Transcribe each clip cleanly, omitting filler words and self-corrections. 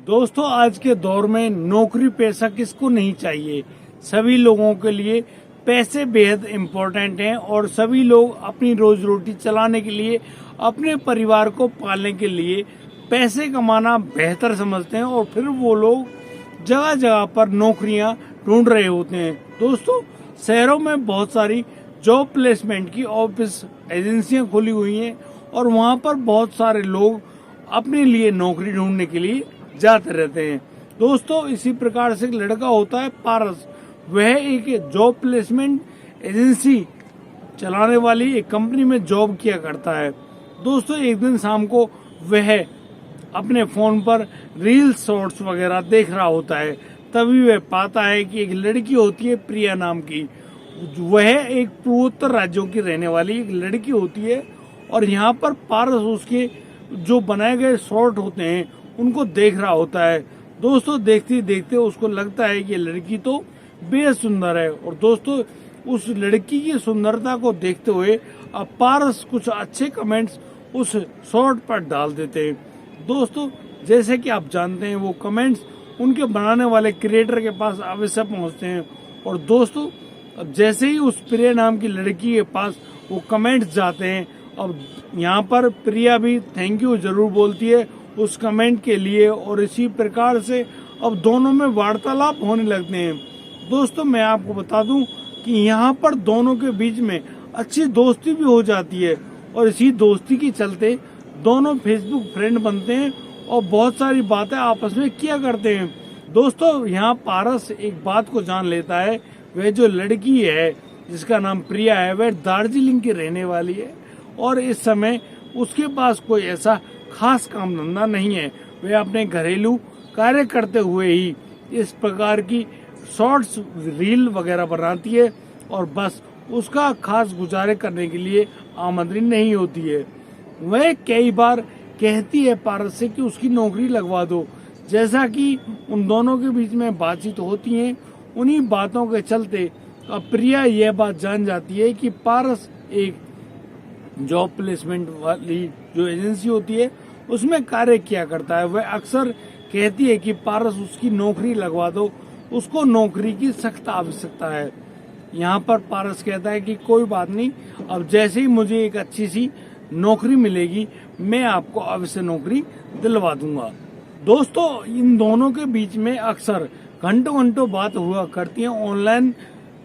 दोस्तों, आज के दौर में नौकरी पैसा किसको नहीं चाहिए। सभी लोगों के लिए पैसे बेहद इम्पोर्टेंट हैं और सभी लोग अपनी रोजी रोटी चलाने के लिए, अपने परिवार को पालने के लिए पैसे कमाना बेहतर समझते हैं और फिर वो लोग जगह जगह पर नौकरियां ढूंढ रहे होते हैं। दोस्तों, शहरों में बहुत सारी जॉब प्लेसमेंट की ऑफिस एजेंसियां खुली हुई हैं और वहां पर बहुत सारे लोग अपने लिए नौकरी ढूंढने के लिए जाते रहते हैं। दोस्तों, इसी प्रकार से एक लड़का होता है पारस। वह एक जॉब प्लेसमेंट एजेंसी चलाने वाली एक कंपनी में जॉब किया करता है। दोस्तों, एक दिन शाम को वह अपने फोन पर रील शॉर्ट्स वगैरह देख रहा होता है। तभी वह पाता है कि एक लड़की होती है प्रिया नाम की। वह एक पूर्वोत्तर राज्यों की रहने वाली एक लड़की होती है और यहाँ पर पारस उसके जो बनाए गए शॉर्ट होते हैं उनको देख रहा होता है। दोस्तों, देखते देखते उसको लगता है कि ये लड़की तो बेहद सुंदर है और दोस्तों उस लड़की की सुंदरता को देखते हुए अब पारस कुछ अच्छे कमेंट्स उस शॉर्ट पर डाल देते हैं। दोस्तों, जैसे कि आप जानते हैं वो कमेंट्स उनके बनाने वाले क्रिएटर के पास अवश्य पहुंचते हैं और दोस्तों अब जैसे ही उस प्रिया नाम की लड़की के पास वो कमेंट्स जाते हैं, अब यहाँ पर प्रिया भी थैंक यू जरूर बोलती है उस कमेंट के लिए और इसी प्रकार से अब दोनों में वार्तालाप होने लगते हैं। दोस्तों, मैं आपको बता दूं कि यहाँ पर दोनों के बीच में अच्छी दोस्ती भी हो जाती है और इसी दोस्ती के चलते दोनों फेसबुक फ्रेंड बनते हैं और बहुत सारी बातें आपस में किया करते हैं। दोस्तों, यहाँ पारस एक बात को जान लेता है, वह जो लड़की है जिसका नाम प्रिया है वह दार्जिलिंग की रहने वाली है और इस समय उसके पास कोई ऐसा खास काम धंधा नहीं है। वह अपने घरेलू कार्य करते हुए ही इस प्रकार की शॉर्ट्स रील वगैरह बनाती है और बस उसका खास गुजारे करने के लिए आमदनी नहीं होती है। वह कई बार कहती है पारस से कि उसकी नौकरी लगवा दो। जैसा कि उन दोनों के बीच में बातचीत होती है, उन्हीं बातों के चलते अब प्रिया यह बात जान जाती है कि पारस एक जॉब प्लेसमेंट वाली जो एजेंसी होती है उसमें कार्य किया करता है। वह अक्सर कहती है कि पारस उसकी नौकरी लगवा दो, उसको नौकरी की सख्त आवश्यकता है। यहाँ पर पारस कहता है कि कोई बात नहीं, अब जैसे ही मुझे एक अच्छी सी नौकरी मिलेगी मैं आपको अवश्य नौकरी दिलवा दूंगा। दोस्तों, इन दोनों के बीच में अक्सर घंटों घंटों बात हुआ करती है ऑनलाइन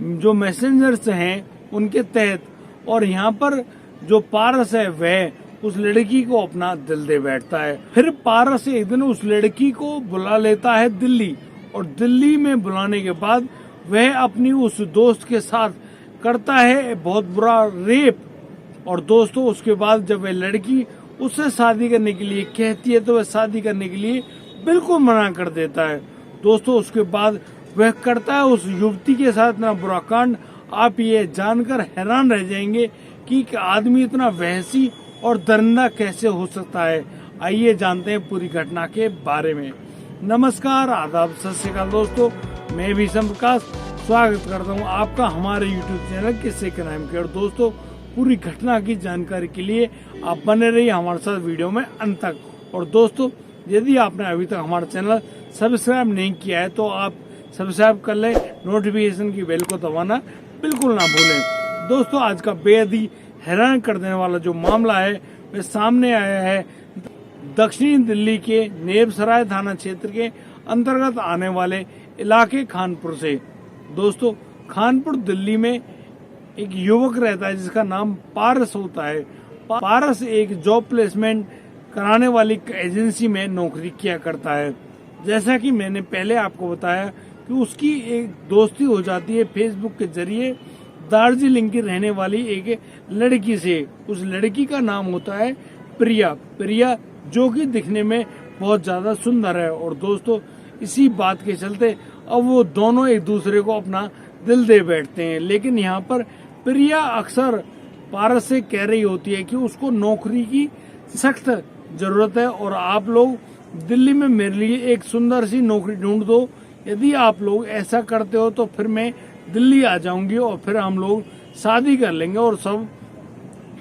जो मैसेंजर्स हैं उनके तहत और यहाँ पर जो पारस है वह उस लड़की को अपना दिल दे बैठता है। फिर पारस एक दिन उस लड़की को बुला लेता है दिल्ली और दिल्ली में बुलाने के बाद वह अपनी उस दोस्त के साथ करता है बहुत बुरा रेप और दोस्तों उसके बाद जब वह लड़की उससे शादी करने के लिए कहती है तो वह शादी करने के लिए बिल्कुल मना कर देता है। दोस्तों, उसके बाद वह करता है उस युवती के साथ इतना बुरा कांड, आप ये जानकर हैरान रह जाएंगे कि आदमी इतना वहसी और दरिंदा कैसे हो सकता है। आइए जानते हैं पूरी घटना के बारे में। नमस्कार, आदाब, सत श्री अकाल दोस्तों, मैं भीषम प्रकाश स्वागत करता हूं आपका हमारे YouTube चैनल किस्से क्राइम के। और दोस्तों, पूरी घटना की जानकारी के लिए आप बने रहिए हमारे साथ वीडियो में अंत तक। और दोस्तों, यदि आपने अभी तक हमारा चैनल सब्सक्राइब नहीं किया है तो आप सब्सक्राइब कर लें, नोटिफिकेशन की बेल को दबाना बिल्कुल ना भूलें। दोस्तों, आज का बेहद ही हैरान कर देने वाला जो मामला है वह सामने आया है दक्षिणी दिल्ली के नेबसराय थाना क्षेत्र के अंतर्गत आने वाले इलाके खानपुर से। दोस्तों, खानपुर दिल्ली में एक युवक रहता है जिसका नाम पारस होता है। पारस एक जॉब प्लेसमेंट कराने वाली एजेंसी में नौकरी किया करता है। जैसा कि मैंने पहले आपको बताया कि उसकी एक दोस्ती हो जाती है फेसबुक के जरिए दार्जिलिंग की रहने वाली एक लड़की से। उस लड़की का नाम होता है प्रिया जो कि दिखने में बहुत ज्यादा सुंदर है और दोस्तों इसी बात के चलते अब वो दोनों एक दूसरे को अपना दिल दे बैठते हैं। लेकिन यहाँ पर प्रिया अक्सर पारस से कह रही होती है कि उसको नौकरी की सख्त जरूरत है और आप लोग दिल्ली में मेरे लिए एक सुंदर सी नौकरी ढूंढ दो। यदि आप लोग ऐसा करते हो तो फिर मैं दिल्ली आ जाऊंगी और फिर हम लोग शादी कर लेंगे और सब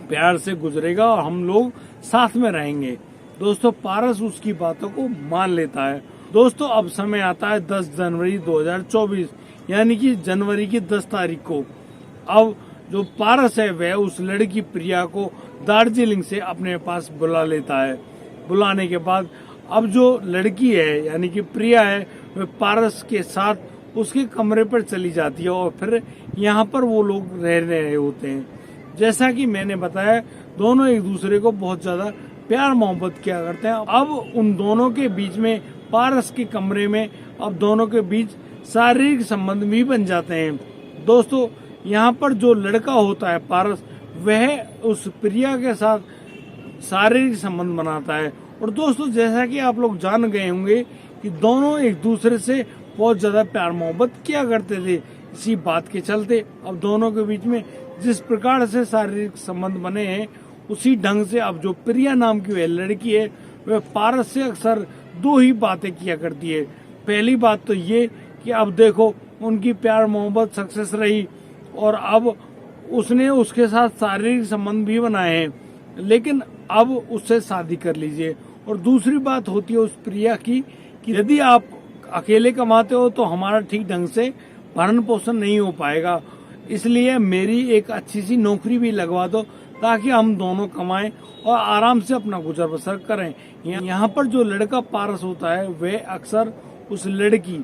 प्यार से गुजरेगा और हम लोग साथ में रहेंगे। दोस्तों, पारस उसकी बातों को मान लेता है दोस्तों अब समय आता है 10 जनवरी 2024, यानी कि जनवरी की 10 तारीख को। अब जो पारस है वह उस लड़की प्रिया को दार्जिलिंग से अपने पास बुला लेता है। बुलाने के बाद अब जो लड़की है यानी कि प्रिया है वह पारस के साथ उसके कमरे पर चली जाती है और फिर यहाँ पर वो लोग रह रहे होते हैं। जैसा कि मैंने बताया, दोनों एक दूसरे को बहुत ज्यादा प्यार मोहब्बत किया करते हैं। अब उन दोनों के बीच में, पारस के कमरे में, अब दोनों के बीच शारीरिक संबंध भी बन जाते हैं। दोस्तों यहाँ पर जो लड़का होता है पारस, वह उस प्रिया के साथ शारीरिक संबंध बनाता है। और दोस्तों जैसा कि आप लोग जान गए होंगे कि दोनों एक दूसरे से बहुत ज्यादा प्यार मोहब्बत किया करते थे। इसी बात के चलते अब दोनों के बीच में जिस प्रकार से शारीरिक संबंध बने हैं, उसी ढंग से अब जो प्रिया नाम की वह लड़की है वह पारस से अक्सर दो ही बातें किया करती है। पहली बात तो ये कि अब देखो उनकी प्यार मोहब्बत सक्सेस रही और अब उसने उसके साथ शारीरिक संबंध भी बनाए हैं, लेकिन अब उससे शादी कर लीजिए। और दूसरी बात होती है उस प्रिया की कि यदि आप अकेले कमाते हो तो हमारा ठीक ढंग से भरण पोषण नहीं हो पाएगा, इसलिए मेरी एक अच्छी सी नौकरी भी लगवा दो ताकि हम दोनों कमाएं और आराम से अपना गुजर बसर करें। यहाँ पर जो लड़का पारस होता है वह अक्सर उस लड़की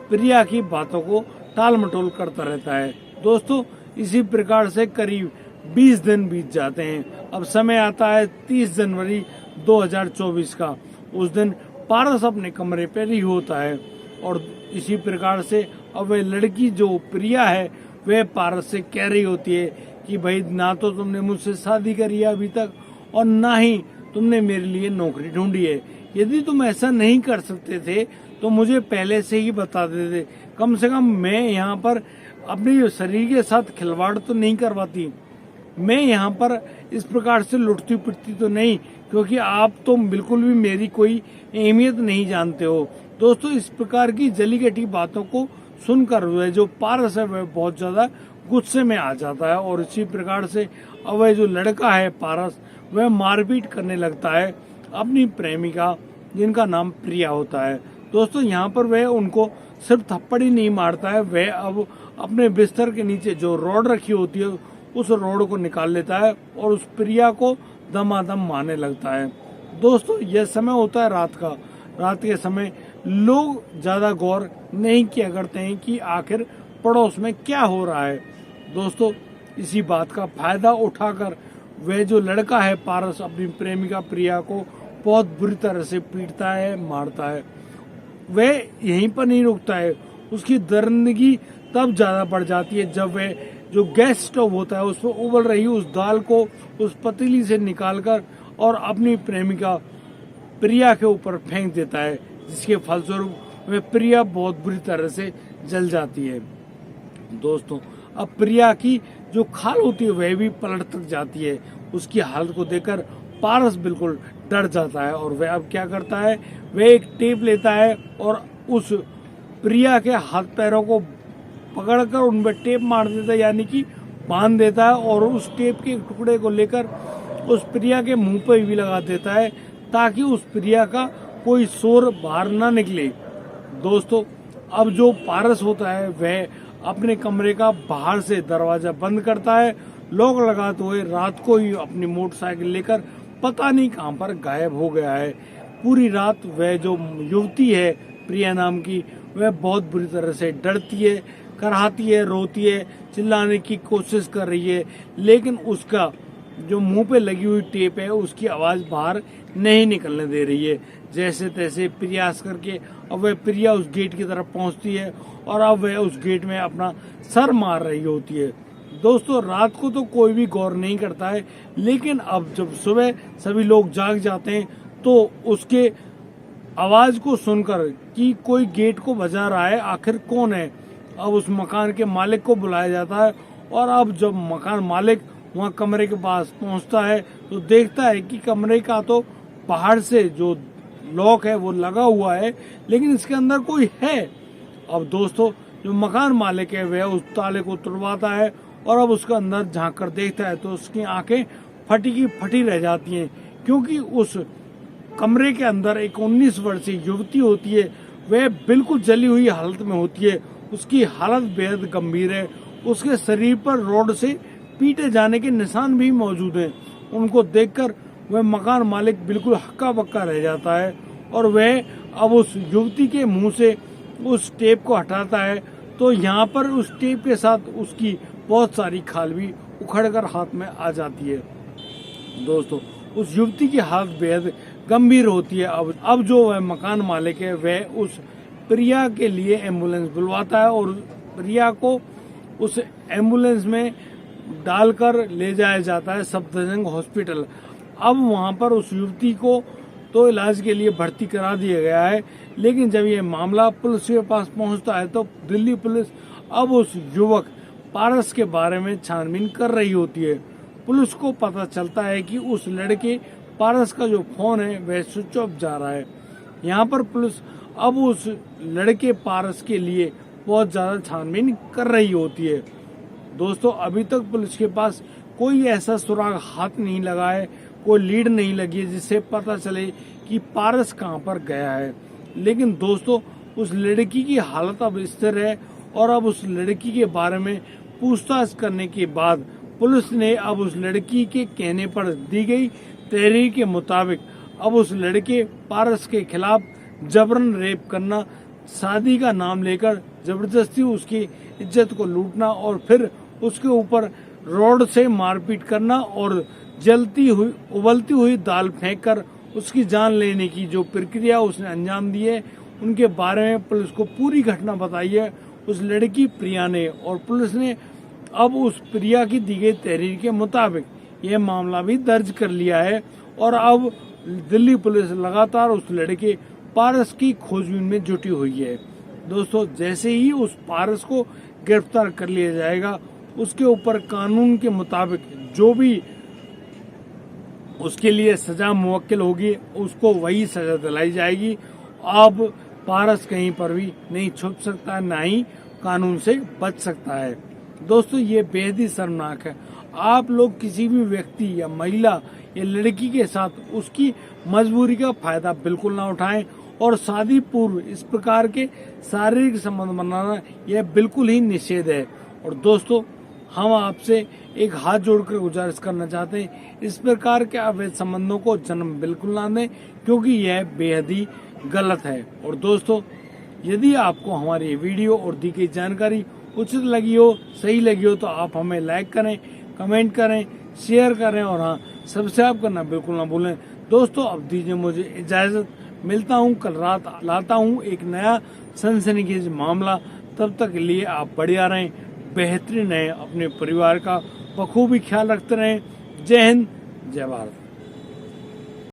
प्रिया की बातों को टाल मटोल करता रहता है। दोस्तों इसी प्रकार से करीब 20 दिन बीत जाते हैं। अब समय आता है 30 जनवरी 2024 का। उस दिन पारस अपने कमरे पर ही होता है और इसी प्रकार से अब वह लड़की जो प्रिया है वह पारस से कह रही होती है कि भाई ना तो तुमने मुझसे शादी करी है अभी तक और ना ही तुमने मेरे लिए नौकरी ढूंढी है। यदि तुम ऐसा नहीं कर सकते थे तो मुझे पहले से ही बता देते, कम से कम मैं यहाँ पर अपने शरीर के साथ खिलवाड़ तो नहीं करवाती, मैं यहाँ पर इस प्रकार से लुटती पिटती तो नहीं, क्योंकि आप तो बिल्कुल भी मेरी कोई अहमियत नहीं जानते हो। दोस्तों इस प्रकार की जली कटी बातों को सुनकर वह जो पारस है वह बहुत ज्यादा गुस्से में आ जाता है और इसी प्रकार से अब वह जो लड़का है पारस वह मारपीट करने लगता है अपनी प्रेमिका जिनका नाम प्रिया होता है। दोस्तों यहाँ पर वह उनको सिर्फ थप्पड़ ही नहीं मारता है, वह अब अपने बिस्तर के नीचे जो रॉड रखी होती है उस रॉड को निकाल लेता है और उस प्रिया को दमादम मारने लगता है। दोस्तों यह समय होता है रात का। रात के समय लोग ज्यादा गौर नहीं किया करते हैं कि आखिर पड़ोस में क्या हो रहा है। दोस्तों इसी बात का फायदा उठाकर वह जो लड़का है पारस अपनी प्रेमिका प्रिया को बहुत बुरी तरह से पीटता है, मारता है। वह यहीं पर नहीं रुकता है, उसकी दर्दगी तब ज्यादा बढ़ जाती है जब वह जो गैस स्टोव होता है उस पर उबल रही उस दाल को उस पतीली से निकालकर और अपनी प्रेमिका प्रिया के ऊपर फेंक देता है, जिसके फलस्वरूप वह प्रिया बहुत बुरी तरह से जल जाती है। दोस्तों अब प्रिया की जो खाल होती है वह भी पलट तक जाती है। उसकी हालत को देखकर पारस बिल्कुल डर जाता है और वह अब क्या करता है, वह एक टेप लेता है और उस प्रिया के हाथ पैरों को पकड़कर उन पर टेप मार देता है, यानी कि बांध देता है और उस टेप के टुकड़े को लेकर उस प्रिया के मुंह पर भी लगा देता है ताकि उस प्रिया का कोई शोर बाहर ना निकले। दोस्तों अब जो पारस होता है वह अपने कमरे का बाहर से दरवाजा बंद करता है, लॉक लगाते हुए रात को ही अपनी मोटरसाइकिल लेकर पता नहीं कहां पर गायब हो गया है। पूरी रात वह जो युवती है प्रिया नाम की वह बहुत बुरी तरह से डरती है, कराहती है, रोती है, चिल्लाने की कोशिश कर रही है, लेकिन उसका जो मुंह पे लगी हुई टेप है उसकी आवाज बाहर नहीं निकलने दे रही है। जैसे तैसे प्रयास करके अब वह प्रिया उस गेट की तरफ पहुंचती है और अब वह उस गेट में अपना सर मार रही होती है। दोस्तों रात को तो कोई भी गौर नहीं करता है, लेकिन अब जब सुबह सभी लोग जाग जाते हैं तो उसके आवाज को सुनकर कि कोई गेट को बजा रहा है, आखिर कौन है, अब उस मकान के मालिक को बुलाया जाता है और अब जब मकान मालिक वहाँ कमरे के पास पहुँचता है तो देखता है कि कमरे का तो बाहर से जो लॉक है वो लगा हुआ है, लेकिन इसके अंदर कोई है। अब दोस्तों जो मकान मालिक है वह उस ताले को तुड़वाता है और अब उसके अंदर झांक कर देखता है तो उसकी आंखें फटी की फटी रह जाती हैं, क्योंकि उस कमरे के अंदर एक 19 वर्षीय युवती होती है वह बिल्कुल जली हुई हालत में होती है। उसकी हालत बेहद गंभीर है। उसके शरीर पर रॉड से पीटे जाने के निशान भी मौजूद हैं। उनको देखकर वह मकान मालिक बिल्कुल हक्का बक्का रह जाता है और वह अब उस युवती के मुंह से उस टेप को हटाता है तो यहाँ पर उस टेप के साथ उसकी बहुत सारी खाल भी उखड़कर हाथ में आ जाती है। दोस्तों, उस युवती की हालत बेहद गंभीर होती है। अब जो वह मकान मालिक है वह उस प्रिया के लिए एम्बुलेंस बुलवाता है और प्रिया को उस एम्बुलेंस में डालकर ले जाया जाता है सफदरजंग हॉस्पिटल। अब वहां पर उस युवती को तो इलाज के लिए भर्ती करा दिया गया है, लेकिन जब ये मामला पुलिस के पास पहुंचता है तो दिल्ली पुलिस अब उस युवक पारस के बारे में छानबीन कर रही होती है। पुलिस को पता चलता है कि उस लड़के पारस का जो फोन है वह स्विच ऑफ जा रहा है। यहाँ पर पुलिस अब उस लड़के पारस के लिए बहुत ज्यादा छानबीन कर रही होती है। दोस्तों, अभी तक पुलिस के पास कोई ऐसा सुराग हाथ नहीं लगा है, कोई लीड नहीं लगी है जिससे पता चले कि पारस कहाँ पर गया है। लेकिन दोस्तों, उस लड़की की हालत अब स्थिर है और अब उस लड़की के बारे में पूछताछ करने के बाद पुलिस ने अब उस लड़की के कहने पर दी गई तहरीर के मुताबिक अब उस लड़के पारस के खिलाफ जबरन रेप करना, शादी का नाम लेकर जबरदस्ती उसकी इज्जत को लूटना और फिर उसके ऊपर रॉड से मारपीट करना और उबलती हुई दाल फेंककर उसकी जान लेने की जो प्रक्रिया उसने अंजाम दी है, उनके बारे में पुलिस को पूरी घटना बताई है उस लड़की प्रिया ने। और पुलिस ने अब उस प्रिया की दी गई तहरीर के मुताबिक यह मामला भी दर्ज कर लिया है और अब दिल्ली पुलिस लगातार उस लड़के पारस की खोजबीन में जुटी हुई है। दोस्तों, जैसे ही उस पारस को गिरफ्तार कर लिया जाएगा, उसके ऊपर कानून के मुताबिक जो भी उसके लिए सजा मुवक्किल होगी उसको वही सजा दिलाई जाएगी। अब पारस कहीं पर भी नहीं छुप सकता, ना ही कानून से बच सकता है। दोस्तों, ये बेहद ही शर्मनाक है। आप लोग किसी भी व्यक्ति या महिला या लड़की के साथ उसकी मजबूरी का फायदा बिल्कुल ना उठाएं और शादी पूर्व इस प्रकार के शारीरिक संबंध बनाना यह बिल्कुल ही निषेध है। और दोस्तों, हम आपसे एक हाथ जोड़कर गुजारिश करना चाहते हैं, इस प्रकार के अवैध संबंधों को जन्म बिल्कुल ना दें क्योंकि यह बेहद ही गलत है। और दोस्तों, यदि आपको हमारी वीडियो और दी गई जानकारी उचित लगी हो, सही लगी हो तो आप हमें लाइक करें, कमेंट करें, शेयर करें और हाँ, सब्सक्राइब करना बिल्कुल ना भूलें। दोस्तों, अब दीजिए मुझे इजाजत, मिलता हूँ कल रात, लाता हूँ एक नया सनसनीखेज मामला। तब तक के लिए आप बढ़िया रहें, बेहतरीन रहें, अपने परिवार का बखूबी ख्याल रखते रहें। जय हिंद, जय भारत।